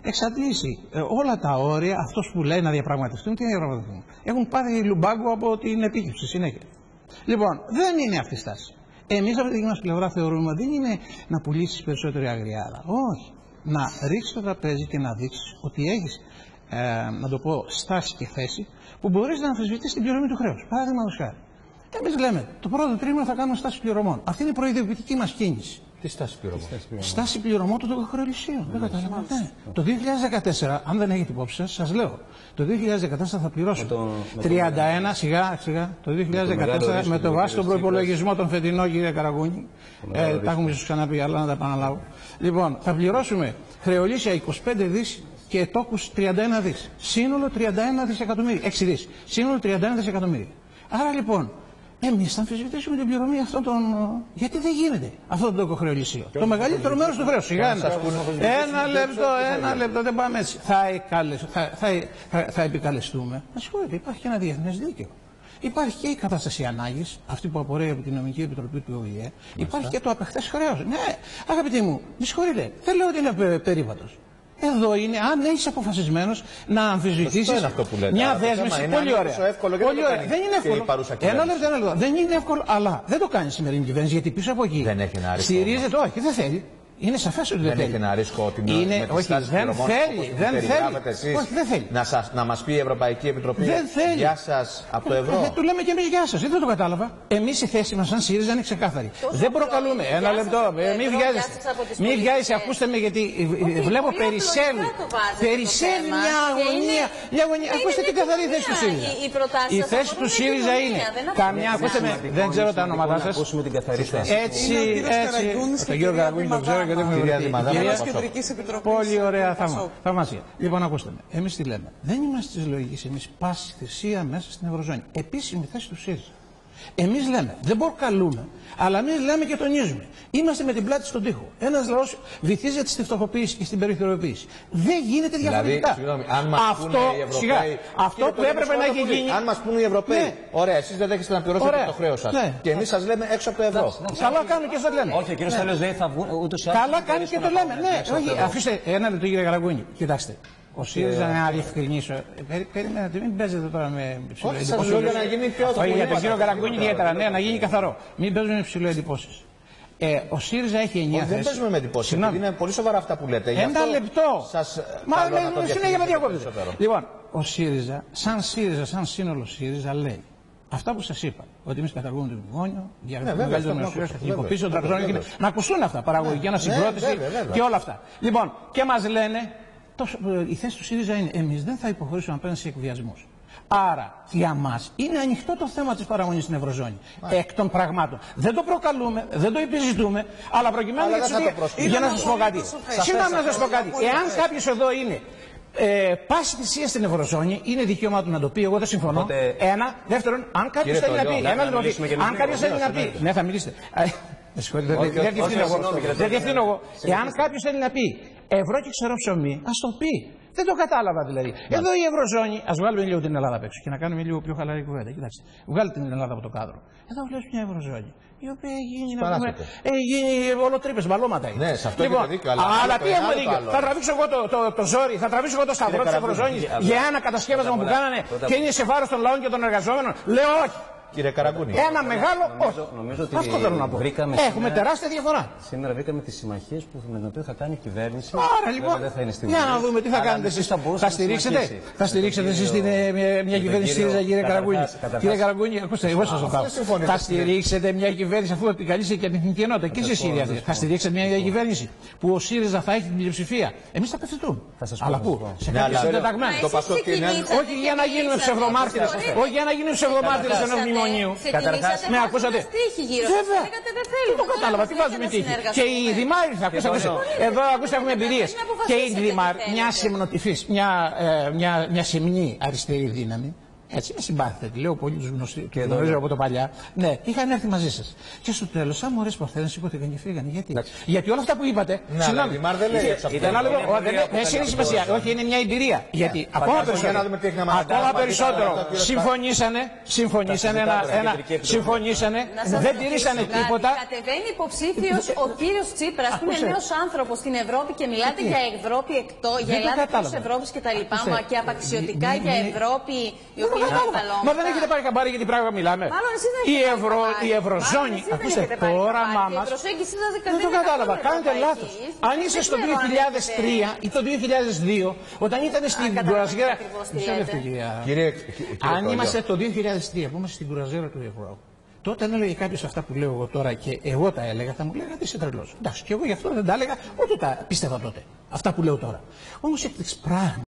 εξαντλήσει όλα τα όρια, αυτός που λέει να διαπραγματευτούν, τι να διαπραγματευτούν. Έχουν πάρει λουμπάγκο από την επίκυψη συνέχεια. Λοιπόν, δεν είναι αυτή η στάση. Εμείς από τη δική μας πλευρά θεωρούμε ότι δεν είναι να πουλήσεις περισσότερη αγριάδα. Όχι. Να ρίξεις το τραπέζι και να δείξεις ότι έχεις, να το πω, στάση και θέση που μπορείς να αμφισβητήσεις την πληρωμή του χρέους. Παραδείγματος χάρη. Εμείς λέμε, το πρώτο τρίμηνο θα κάνουμε στάση πληρωμών. Αυτή είναι η προειδοποιητική μας κίνηση. Τι στάση πληρωμών? Στάση πληρωμών των τοκοχρεωλησίων. Δεν καταλαβαίνετε. Το 2014, αν δεν έχετε υπόψη σας, σας λέω, το 2014 θα πληρώσουν 31, σιγά, το 2014 με το βάση τον προϋπολογισμό των φετινών, κύριε Καραγκούνη. Τα έχουμε ίσως ξαναπεί, αλλά να τα επαναλάβω. Λοιπόν, θα πληρώσουμε χρεωλήσια 25 δις και τόκους 31 δις. Σύνολο 31 δισεκατομμύρια. 6 δις. Σύνολο 31 δισεκατομμύρια. Άρα λοιπόν, εμείς θα αμφισβητήσουμε την πληρωμή αυτών των. Γιατί δεν γίνεται αυτό το τοκοχρεωλησίο. Το μεγαλύτερο μέρος του χρέους. Σιγά ένα λεπτό, δεν πάμε έτσι. Θα επικαλεστούμε. Να συγχωρείτε, υπάρχει και ένα διεθνές δίκαιο. Υπάρχει και η κατάσταση ανάγκης, αυτή που απορρέει από την Νομική Επιτροπή του ΟΗΕ. Υπάρχει και το απεχθές χρέος. Ναι, αγαπητοί μου, με συγχωρείτε, δεν λέω ότι είναι περίπατος. Εδώ είναι, αν είσαι αποφασισμένος να αμφισβητήσεις μια δέσμευση. Πολύ ωραία. Πολύ ωραία. Δεν είναι εύκολο. Ένα λεπτό. Δεν είναι εύκολο, αλλά δεν το κάνει η σημερινή κυβέρνηση, γιατί πίσω από εκεί δεν έχει ένα ρίσκο. Στηρίζεται, όχι, δεν θέλει. Είναι σαφές ότι δεν θέλει. Δεν έχει ένα ρίσκο ότι όχι, δεν θέλει. Όχι, δεν θέλει. Να μας πει η Ευρωπαϊκή Επιτροπή γεια σας από το ευρώ. Του λέμε και εμείς γεια σας. Δεν το κατάλαβα. Εμείς η θέση μας σαν ΣΥΡΙΖΑ είναι ξεκάθαρη. Δεν προκαλούμε. Ένα λεπτό. Μην βιάζεστε. Ακούστε με, γιατί βλέπω περισσεύει μια αγωνία. Ακούστε τι καθαρή θέση του ΣΥΡΙΖΑ. Η θέση του ΣΥΡΙΖΑ είναι καμιά. Ακούστε με. Δεν ξέρω τα ονόματά σας. Έτσι. Τον κύριο Καραγκούνη τον ξέρω. Πολύ ωραία, θαυμασία. Λοιπόν, ακούστε με. Εμείς τι λέμε? Δεν είμαστε της λογικής εμείς πάση θυσία μέσα στην Ευρωζώνη. Επίσημη θέση του ΣΥΡΙΖΑ. Εμείς λέμε, δεν μπορκαλούμε, αλλά εμείς λέμε και τονίζουμε. Είμαστε με την πλάτη στον τοίχο. Ένας λαός βυθίζεται στη φτωχοποίηση και στην περιθωριοποίηση. Δεν γίνεται διαφορετικά. Δηλαδή, αν μας πούνε οι Ευρωπαίοι, αυτό που έπρεπε να έχει γίνει. Αν μας πούνε οι Ευρωπαίοι, ωραία, εσείς δεν δέχεστε να πληρώσετε το χρέος σας. Και εμείς σας λέμε έξω από το ευρώ. Καλά κάνουν και σας λέμε. Όχι, ο κύριος Στέλιος δεν θα βγουν ούτως ή άλλως. Καλά κάνουν και το λέμε. Ναι, όχι, αφήστε ένα λεπτό, κύριε Καραγκούνη. Κοιτάξτε. Ο ΣΥΡΙΖΑ, να διευκρινίσω. Περιμένετε, μην παίζετε τώρα με ψηλό εντυπώσεις. Όχι, να γίνει πιο όχι, για τον κύριο Καραγκούνη ιδιαίτερα, ναι, να γίνει καθαρό. Μην παίζουμε με ψηλό εντυπώσεις. Ο ΣΥΡΙΖΑ έχει 9 θέσεις. Δεν παίζουμε με εντυπώσεις. Είναι πολύ σοβαρά αυτά που λέτε. Ένα λεπτό. Μα συνέχεια με διακόπτετε. Λοιπόν, ο ΣΥΡΙΖΑ, σαν σύνολο ΣΥΡΙΖΑ λέει αυτά που σας είπα. Ότι εμείς καταργούμε το μνημόνιο, διαγραφούμε το μνημόνιο, καθηγικοποίηση των τραπεζών. Να ακουστούν αυτά. Παραγωγική ανασυγκρότηση και όλα αυτά. Λοιπόν, και μας λένε. Η θέση του ΣΥΡΙΖΑ είναι εμείς δεν θα υποχωρήσουμε απέναντι σε εκβιασμούς. Άρα για μας είναι ανοιχτό το θέμα της παραμονής στην Ευρωζώνη. Εκ των πραγμάτων. Δεν το προκαλούμε, δεν το επιζητούμε, αλλά προκειμένου για να σας πω κάτι. Συγγνώμη να σας πω κάτι. Εάν κάποιος εδώ είναι πάση θυσία στην Ευρωζώνη, είναι δικαίωμά του να το πει. Εγώ δεν συμφωνώ. Ένα. Δεύτερον, αν κάποιος θέλει να πει. Αν κάποιος θέλει να πει. Ναι, θα μιλήσετε. Δεν διευθύνω εγώ. Εάν κάποιος θέλει να πει ευρώ και ξερό ψωμί, ας το πει. Δεν το κατάλαβα δηλαδή. Εδώ η Ευρωζώνη, ας βγάλουμε λίγο την Ελλάδα απ' έξω και να κάνουμε λίγο πιο χαλαρή κουβέντα. Κοιτάξτε, βγάλτε την Ελλάδα από το κάδρο. Εδώ βλέπεις μια Ευρωζώνη, η οποία έχει γίνει ολοτρύπες, μπαλώματα είναι. Ναι, σε αυτό έχετε δίκιο. Αλλά τι έχουμε δίκιο. Θα τραβήξω εγώ το ζόρι, θα τραβήξω εγώ το σταυρό της Ευρωζώνης για ένα κατασκεύασμα που κάνανε και είναι σε βάρος των λαών και των εργαζόμενων. Λέω όχι. Κύριε Καραγκούνη. Ένα μεγάλο όχι. Αυτό θέλω να πω. Έχουμε τεράστια διαφορά. Σήμερα βρήκαμε τις συμμαχίες με τις οποίες θα κάνει η κυβέρνηση. Άρα λοιπόν, για να δούμε τι θα κάνετε εσείς. Θα στηρίξετε εσείς μια κυβέρνηση ΣΥΡΙΖΑ, κύριε Καραγκούνη? Κύριε Καραγκούνη, ακούστε, εγώ σας το πάω. Θα στηρίξετε μια κυβέρνηση αφού επικαλείστε και την εθνική ενότητα και εσείς ίδια? Θα στηρίξετε μια κυβέρνηση που ο ΣΥΡΙΖΑ θα έχει την πλειοψηφία? Εμείς θα απευθυνθούμε. Αλλά πού? Σε κάποιους συντεταγμένους. Όχι για να γίνουμε ψευδομάρτυρες. Όχι για να γίνουμε ψευδομάρτυρες ενός μνημονίου. Καταρχάς, με ακούσατε. Βέβαια. Δεν το κατάλαβα. Τι βάζουμε τύχη. Και η Δημάρ, ακούστε. Εδώ ακούστε, έχουμε εμπειρίες. Και η Δημάρ, μια σεμνοτυφής, μια σεμνή αριστερή δύναμη, Έτσι, με συμπάθετε. Λέω πολύ του γνωρίζω από το παλιά. Ναι, είχαν έρθει μαζί σα. Και στο τέλο, σαν μωρέ Παρθένε, σηκώθηκαν και φύγανε. Γιατί όλα αυτά που είπατε. Συγγνώμη, δεν λέει αυτό. Δεν έχει σημασία. Όχι, είναι μια εμπειρία. Γιατί ακόμα περισσότερο συμφωνήσανε, δεν τηρήσανε τίποτα. Κατεβαίνει υποψήφιος ο κύριος Τσίπρας, που είναι νέος άνθρωπος στην Ευρώπη και μιλάτε για Ευρώπη για Ελλάδα εκτός Ευρώπης κτλ. Μα και απαξιωτικά για Ευρώπη, η οποία είναι μεγαλύτερη. Μα δεν έχετε πάρει χαμπάρι για τι πράγμα μιλάμε. Η Ευρωζώνη. Ακούστε τώρα, μάμα. Δεν το κατάλαβα. Κάνετε λάθος. Αν είσαι στο 2003 ή το 2002, όταν ήταν στην κουραζιέρα. Αν είμαστε το 2003 που είμαστε στην κουραζιέρα του ευρώ. Τότε αν έλεγε κάποιος αυτά που λέω εγώ τώρα και εγώ τα έλεγα, θα μου λέγατε είσαι τρελός. Εντάξει, και εγώ γι' αυτό δεν τα έλεγα, ούτε τα πίστευα τότε. Αυτά που λέω τώρα. Όμως έκτιξε πράγμα.